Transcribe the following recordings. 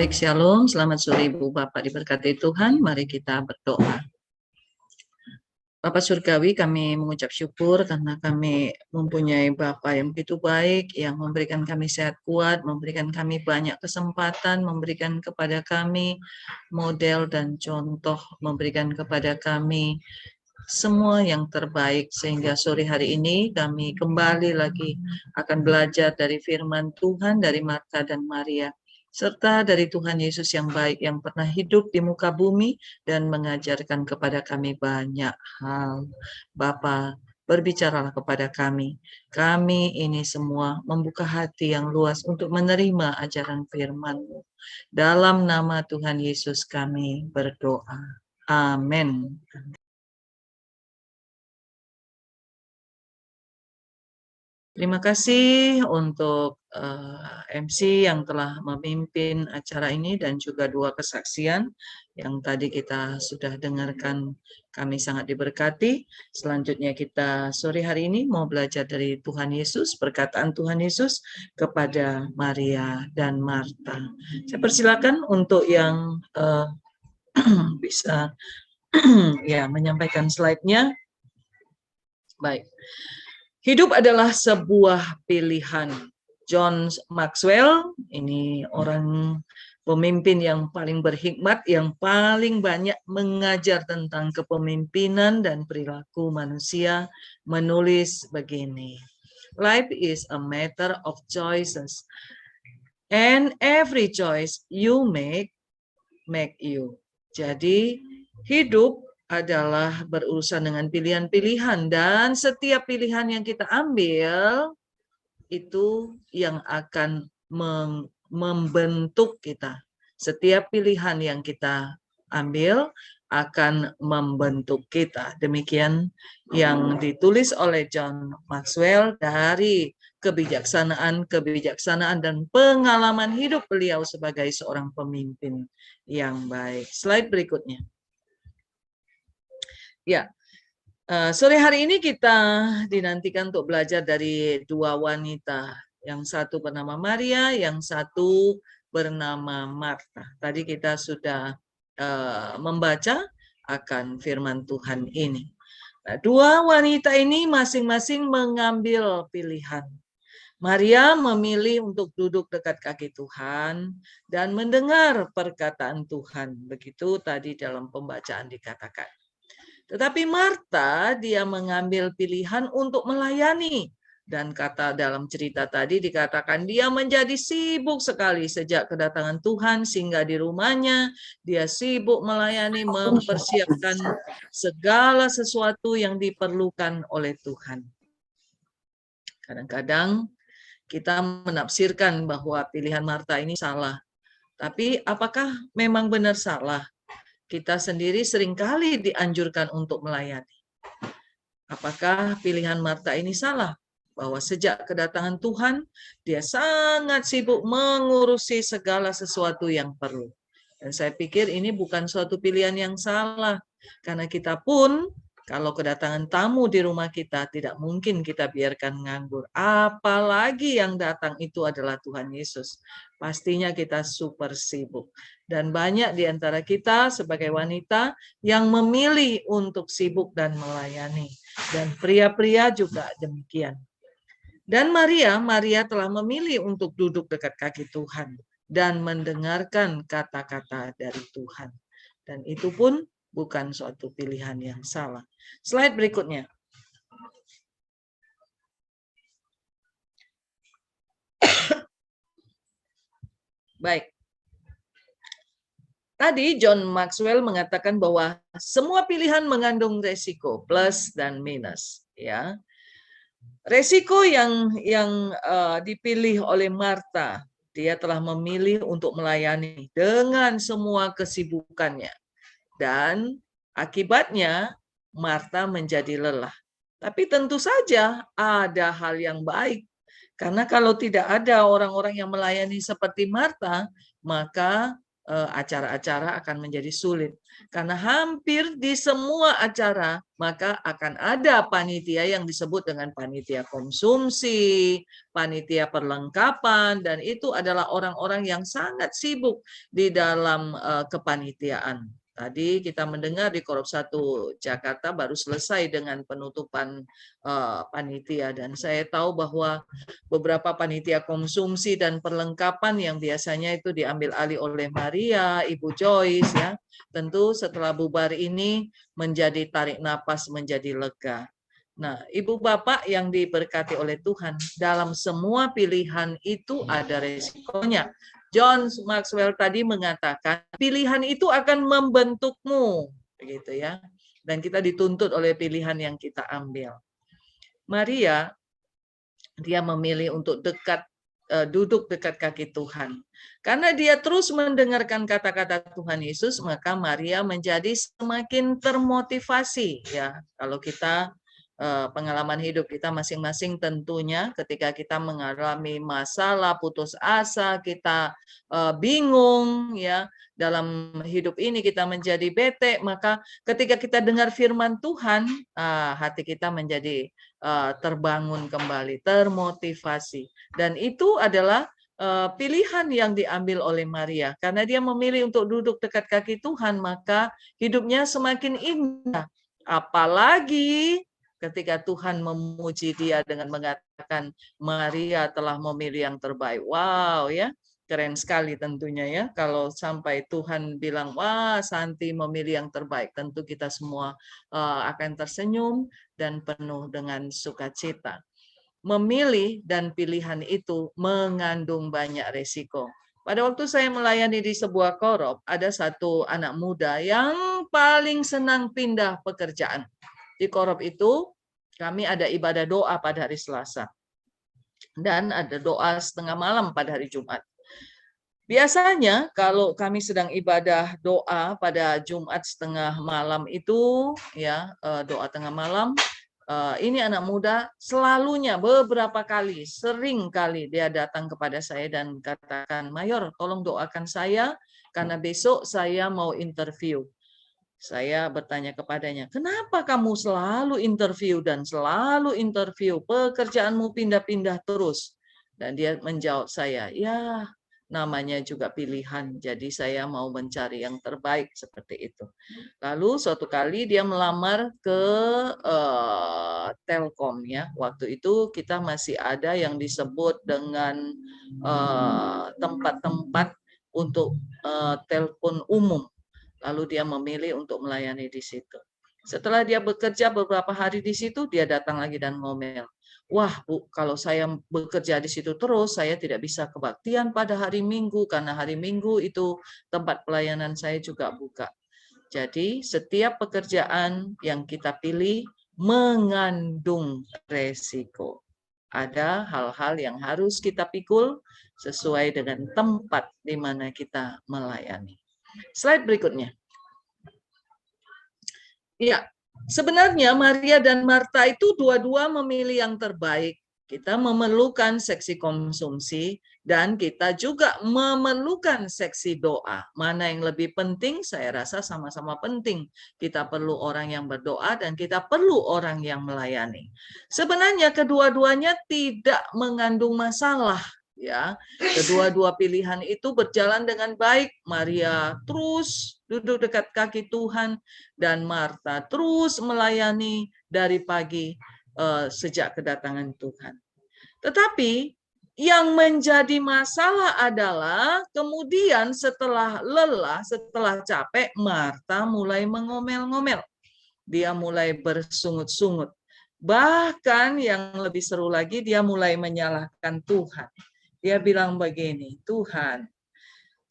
Baik, Shalom. Selamat sore Ibu Bapak diberkati Tuhan. Mari kita berdoa. Bapak Surgawi, kami mengucap syukur karena kami mempunyai Bapak yang begitu baik, yang memberikan kami sehat kuat, memberikan kami banyak kesempatan, memberikan kepada kami model dan contoh, memberikan kepada kami semua yang terbaik, sehingga sore hari ini kami kembali lagi akan belajar dari firman Tuhan, dari Marta dan Maria, serta dari Tuhan Yesus yang baik yang pernah hidup di muka bumi dan mengajarkan kepada kami banyak hal. Bapa, berbicaralah kepada kami. Kami ini semua membuka hati yang luas untuk menerima ajaran firman-Mu. Dalam nama Tuhan Yesus kami berdoa. Amin. Terima kasih untuk MC yang telah memimpin acara ini dan juga dua kesaksian yang tadi kita sudah dengarkan. Kami sangat diberkati. Selanjutnya kita sore hari ini mau belajar dari Tuhan Yesus, perkataan Tuhan Yesus kepada Maria dan Marta. Saya persilakan untuk yang bisa ya menyampaikan slide-nya. Baik. Hidup adalah sebuah pilihan. John Maxwell, ini orang pemimpin yang paling berhikmat, yang paling banyak mengajar tentang kepemimpinan dan perilaku manusia, menulis begini. Life is a matter of choices, and every choice you make you. Jadi, hidup adalah berurusan dengan pilihan-pilihan, dan setiap pilihan yang kita ambil itu yang akan membentuk kita. Setiap pilihan yang kita ambil akan membentuk kita. Demikian yang ditulis oleh John Maxwell dari kebijaksanaan dan pengalaman hidup beliau sebagai seorang pemimpin yang baik. Slide berikutnya. Ya, sore hari ini kita dinantikan untuk belajar dari dua wanita. Yang satu bernama Maria, yang satu bernama Marta. Tadi kita sudah membaca akan firman Tuhan ini. Nah, dua wanita ini masing-masing mengambil pilihan. Maria memilih untuk duduk dekat kaki Tuhan dan mendengar perkataan Tuhan. Begitu tadi dalam pembacaan dikatakan. Tetapi Marta, dia mengambil pilihan untuk melayani. Dan kata dalam cerita tadi dikatakan dia menjadi sibuk sekali sejak kedatangan Tuhan, sehingga di rumahnya dia sibuk melayani, mempersiapkan segala sesuatu yang diperlukan oleh Tuhan. Kadang-kadang kita menafsirkan bahwa pilihan Marta ini salah. Tapi apakah memang benar salah? Kita sendiri seringkali dianjurkan untuk melayani. Apakah pilihan Marta ini salah? Bahwa sejak kedatangan Tuhan, dia sangat sibuk mengurusi segala sesuatu yang perlu. Dan saya pikir ini bukan suatu pilihan yang salah. Karena kita pun, kalau kedatangan tamu di rumah kita, tidak mungkin kita biarkan nganggur. Apalagi yang datang itu adalah Tuhan Yesus. Pastinya kita super sibuk. Dan banyak di antara kita sebagai wanita yang memilih untuk sibuk dan melayani. Dan pria-pria juga demikian. Dan Maria telah memilih untuk duduk dekat kaki Tuhan dan mendengarkan kata-kata dari Tuhan. Dan itu pun bukan suatu pilihan yang salah. Slide berikutnya. Baik. Tadi John Maxwell mengatakan bahwa semua pilihan mengandung resiko, plus dan minus. Ya, resiko yang dipilih oleh Marta, dia telah memilih untuk melayani dengan semua kesibukannya. Dan akibatnya Marta menjadi lelah. Tapi tentu saja ada hal yang baik. Karena kalau tidak ada orang-orang yang melayani seperti Marta, maka acara-acara akan menjadi sulit. Karena hampir di semua acara, maka akan ada panitia yang disebut dengan panitia konsumsi, panitia perlengkapan, dan itu adalah orang-orang yang sangat sibuk di dalam kepanitiaan. Tadi kita mendengar di Korop 1 Jakarta baru selesai dengan penutupan panitia, dan saya tahu bahwa beberapa panitia konsumsi dan perlengkapan yang biasanya itu diambil alih oleh Maria, Ibu Joyce, ya, tentu setelah bubar ini menjadi tarik napas, menjadi lega. Nah, Ibu Bapak yang diberkati oleh Tuhan, dalam semua pilihan itu ada resikonya. John Maxwell tadi mengatakan pilihan itu akan membentukmu, begitu ya. Dan kita dituntut oleh pilihan yang kita ambil. Maria, dia memilih untuk duduk dekat kaki Tuhan. Karena dia terus mendengarkan kata-kata Tuhan Yesus, maka Maria menjadi semakin termotivasi, ya. Kalau kita pengalaman hidup kita masing-masing tentunya ketika kita mengalami masalah, putus asa, kita bingung, ya, dalam hidup ini kita menjadi bete, maka ketika kita dengar firman Tuhan, hati kita menjadi terbangun kembali, termotivasi. Dan itu adalah pilihan yang diambil oleh Maria. Karena dia memilih untuk duduk dekat kaki Tuhan, maka hidupnya semakin indah. Apalagi ketika Tuhan memuji dia dengan mengatakan Maria telah memilih yang terbaik. Wow, ya. Keren sekali tentunya, ya. Kalau sampai Tuhan bilang, wah, Santi memilih yang terbaik, tentu kita semua akan tersenyum dan penuh dengan sukacita. Memilih dan pilihan itu mengandung banyak resiko. Pada waktu saya melayani di sebuah korop, ada satu anak muda yang paling senang pindah pekerjaan. Di korop itu kami ada ibadah doa pada hari Selasa. Dan ada doa setengah malam pada hari Jumat. Biasanya kalau kami sedang ibadah doa pada Jumat setengah malam itu, ya, doa tengah malam, ini anak muda selalunya beberapa kali, sering kali dia datang kepada saya dan katakan, Mayor, tolong doakan saya karena besok saya mau interview. Saya bertanya kepadanya, kenapa kamu selalu interview dan selalu interview, pekerjaanmu pindah-pindah terus? Dan dia menjawab saya, ya namanya juga pilihan, jadi saya mau mencari yang terbaik seperti itu. Lalu suatu kali dia melamar ke Telkom, ya. Waktu itu kita masih ada yang disebut dengan tempat-tempat untuk telepon umum. Lalu dia memilih untuk melayani di situ. Setelah dia bekerja beberapa hari di situ, dia datang lagi dan ngomel. Wah, Bu, kalau saya bekerja di situ terus, saya tidak bisa kebaktian pada hari Minggu, karena hari Minggu itu tempat pelayanan saya juga buka. Jadi, setiap pekerjaan yang kita pilih mengandung resiko. Ada hal-hal yang harus kita pikul sesuai dengan tempat di mana kita melayani. Slide berikutnya. Ya, sebenarnya Maria dan Marta itu dua-dua memilih yang terbaik. Kita memerlukan seksi konsumsi dan kita juga memerlukan seksi doa. Mana yang lebih penting? Saya rasa sama-sama penting. Kita perlu orang yang berdoa dan kita perlu orang yang melayani. Sebenarnya kedua-duanya tidak mengandung masalah. Ya, kedua-dua pilihan itu berjalan dengan baik. Maria terus duduk dekat kaki Tuhan dan Marta terus melayani dari pagi sejak kedatangan Tuhan. Tetapi yang menjadi masalah adalah kemudian setelah lelah, setelah capek, Marta mulai mengomel-ngomel. Dia mulai bersungut-sungut. Bahkan yang lebih seru lagi, dia mulai menyalahkan Tuhan. Dia bilang begini, Tuhan,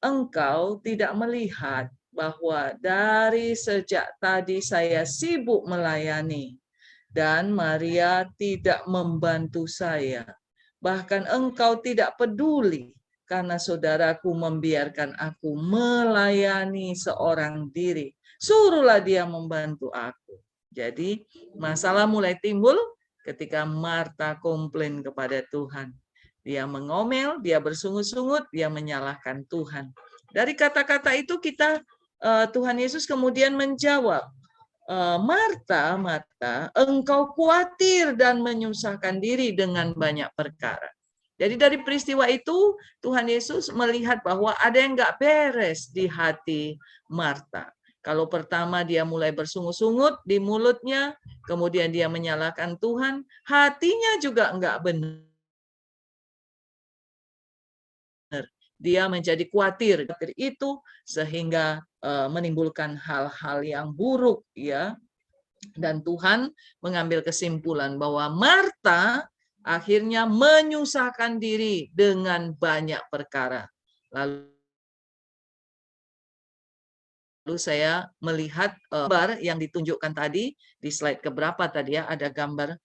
Engkau tidak melihat bahwa dari sejak tadi saya sibuk melayani dan Maria tidak membantu saya. Bahkan Engkau tidak peduli karena saudaraku membiarkan aku melayani seorang diri. Suruhlah dia membantu aku. Jadi masalah mulai timbul ketika Marta komplain kepada Tuhan. Dia mengomel, dia bersungut-sungut, dia menyalahkan Tuhan. Dari kata-kata itu Tuhan Yesus kemudian menjawab, Marta, Marta, engkau khawatir dan menyusahkan diri dengan banyak perkara. Jadi dari peristiwa itu Tuhan Yesus melihat bahwa ada yang nggak beres di hati Marta. Kalau pertama dia mulai bersungut-sungut di mulutnya, kemudian dia menyalahkan Tuhan, hatinya juga nggak benar. Dia menjadi khawatir itu sehingga menimbulkan hal-hal yang buruk, ya. Dan Tuhan mengambil kesimpulan bahwa Marta akhirnya menyusahkan diri dengan banyak perkara. Lalu saya melihat gambar yang ditunjukkan tadi di slide keberapa tadi, ya, ada gambar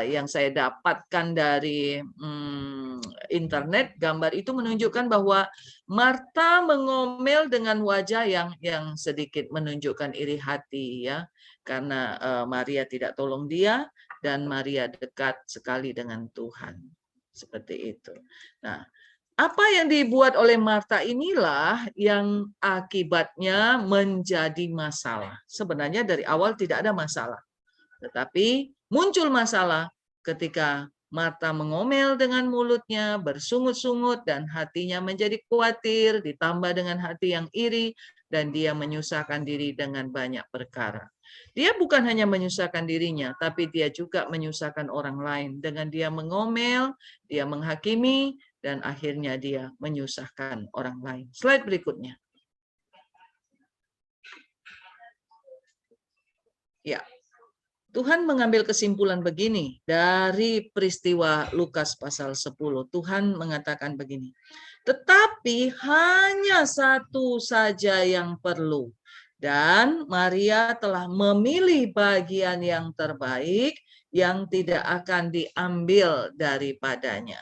yang saya dapatkan dari internet. Gambar itu menunjukkan bahwa Marta mengomel dengan wajah yang sedikit menunjukkan iri hati, ya, karena Maria tidak tolong dia dan Maria dekat sekali dengan Tuhan, seperti itu. Nah, apa yang dibuat oleh Marta inilah yang akibatnya menjadi masalah. Sebenarnya dari awal tidak ada masalah, tetapi muncul masalah ketika Marta mengomel dengan mulutnya, bersungut-sungut, dan hatinya menjadi khawatir, ditambah dengan hati yang iri, dan dia menyusahkan diri dengan banyak perkara. Dia bukan hanya menyusahkan dirinya, tapi dia juga menyusahkan orang lain. Dengan dia mengomel, dia menghakimi, dan akhirnya dia menyusahkan orang lain. Slide berikutnya. Ya, Tuhan mengambil kesimpulan begini dari peristiwa Lukas pasal 10. Tuhan mengatakan begini, tetapi hanya satu saja yang perlu. Dan Maria telah memilih bagian yang terbaik yang tidak akan diambil daripadanya.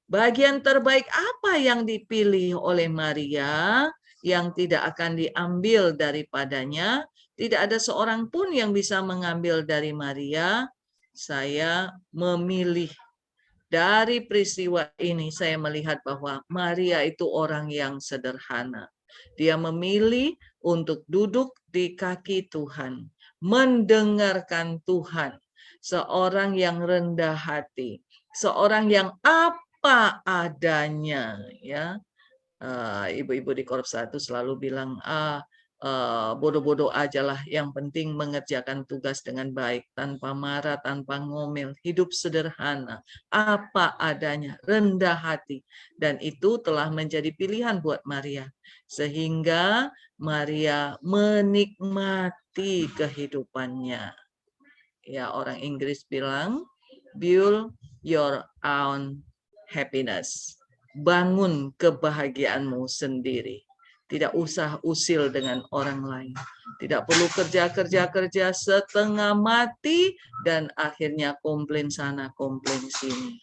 Bagian terbaik apa yang dipilih oleh Maria yang tidak akan diambil daripadanya? Tidak ada seorang pun yang bisa mengambil dari Maria. Saya memilih. Dari peristiwa ini saya melihat bahwa Maria itu orang yang sederhana. Dia memilih untuk duduk di kaki Tuhan, mendengarkan Tuhan, seorang yang rendah hati, seorang yang apa adanya, ya. Ibu-ibu di Korps 1 selalu bilang, bodoh-bodoh aja lah, yang penting mengerjakan tugas dengan baik, tanpa marah, tanpa ngomel, hidup sederhana, apa adanya, rendah hati. Dan itu telah menjadi pilihan buat Maria. Sehingga Maria menikmati kehidupannya. Ya, orang Inggris bilang, build your own happiness. Bangun kebahagiaanmu sendiri. Tidak usah usil dengan orang lain. Tidak perlu kerja setengah mati dan akhirnya komplain sana, komplain sini.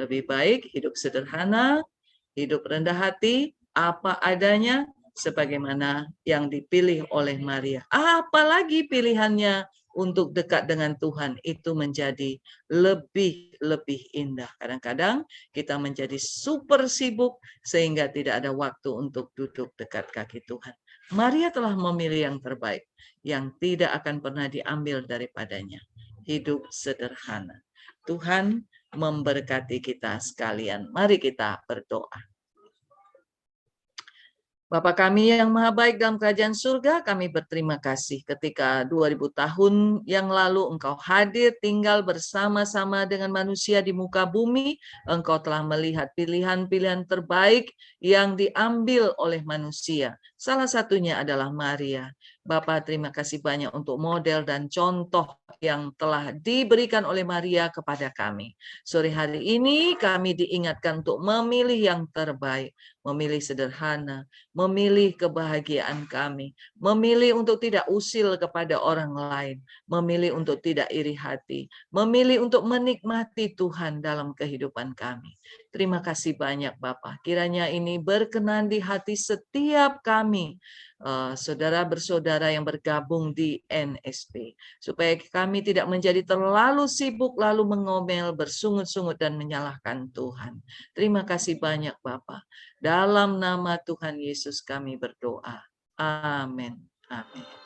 Lebih baik hidup sederhana, hidup rendah hati, apa adanya, sebagaimana yang dipilih oleh Maria. Apalagi pilihannya untuk dekat dengan Tuhan itu menjadi lebih indah. Kadang-kadang kita menjadi super sibuk sehingga tidak ada waktu untuk duduk dekat kaki Tuhan. Maria telah memilih yang terbaik, yang tidak akan pernah diambil daripadanya. Hidup sederhana. Tuhan memberkati kita sekalian. Mari kita berdoa. Bapa kami yang maha baik dalam kerajaan surga, kami berterima kasih ketika 2000 tahun yang lalu Engkau hadir tinggal bersama-sama dengan manusia di muka bumi. Engkau telah melihat pilihan-pilihan terbaik yang diambil oleh manusia. Salah satunya adalah Maria. Bapa, terima kasih banyak untuk model dan contoh yang telah diberikan oleh Maria kepada kami. Sore hari ini kami diingatkan untuk memilih yang terbaik, memilih sederhana, memilih kebahagiaan kami, memilih untuk tidak usil kepada orang lain, memilih untuk tidak iri hati, memilih untuk menikmati Tuhan dalam kehidupan kami. Terima kasih banyak Bapak. Kiranya ini berkenan di hati setiap kami kami, saudara bersaudara yang bergabung di NSP, supaya kami tidak menjadi terlalu sibuk lalu mengomel, bersungut-sungut dan menyalahkan Tuhan. Terima kasih banyak Bapa. Dalam nama Tuhan Yesus kami berdoa. Amin. Amin.